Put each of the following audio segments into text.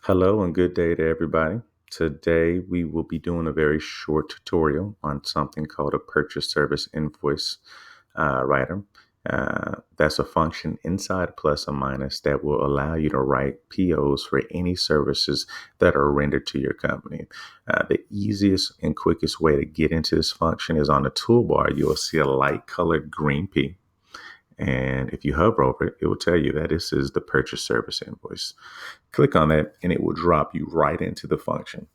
Hello and good day to everybody. Today we will be doing a very short tutorial on something called a purchase service invoice writer. That's a function inside plus or minus that will allow you to write POs for any services that are rendered to your company. The easiest and quickest way to get into this function is on the toolbar. You will see a light colored green P. And if you hover over it, it will tell you that this is the purchase service invoice. Click on that and it will drop you right into the function.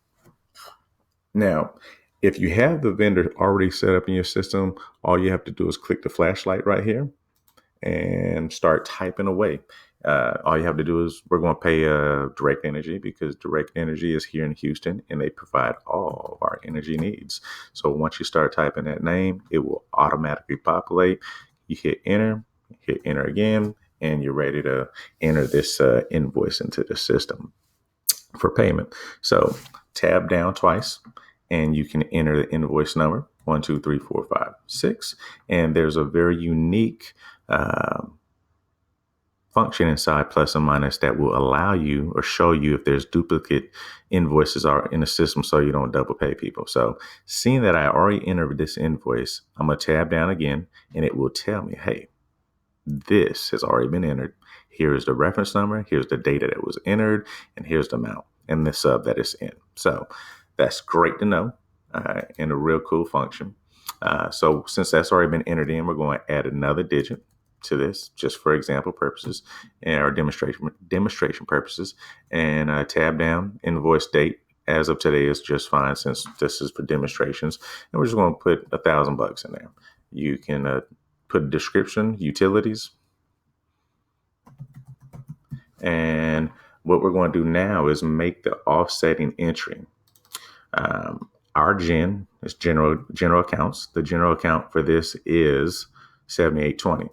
Now, if you have the vendor already set up in your system, all you have to do is click the flashlight right here and start typing away. All you have to do is we're going to pay Direct Energy because Direct Energy is here in Houston and they provide all of our energy needs. So once you start typing that name, it will automatically populate. You hit enter again, and you're ready to enter this invoice into the system for payment. So tab down twice and you can enter the invoice number 123456. And there's a very unique function inside plus and minus that will allow you or show you if there's duplicate invoices are in the system so you don't double pay people. So seeing that I already entered this invoice, I'm going to tab down again and it will tell me, hey, this has already been entered. Here's the reference number. Here's the data that was entered, and here's the amount and the sub that it's in. So that's great to know and a real cool function. So since that's already been entered in, we're going to add another digit to this just for example purposes and our demonstration purposes, and tab down invoice date. As of today is just fine since this is for demonstrations, and we're just going to put $1,000 in there. You can put a description, utilities. And what we're going to do now is make the offsetting entry. Our gen is general accounts. The general account for this is 7820.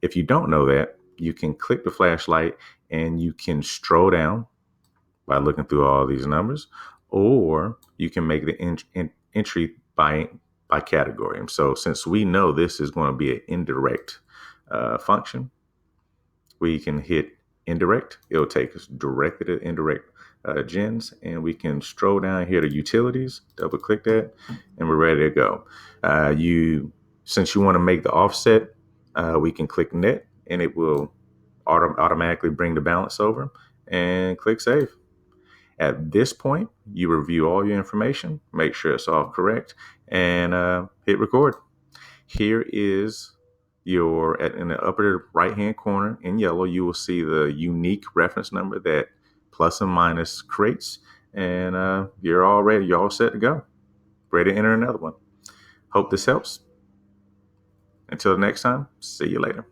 If you don't know that, you can click the flashlight and you can stroll down by looking through all these numbers, or you can make the entry by category. And so since we know this is going to be an indirect function, we can hit indirect. It'll take us directly to indirect gens, and we can stroll down here to utilities, double click that, and we're ready to go. Since you want to make the offset, we can click net and it will automatically bring the balance over, and click save. At this point, you review all your information, make sure it's all correct, and hit record. Here is in the upper right hand corner in yellow, you will see the unique reference number that plus and minus creates, and you're all ready. You're all set to go. Ready to enter another one. Hope this helps. Until next time, see you later.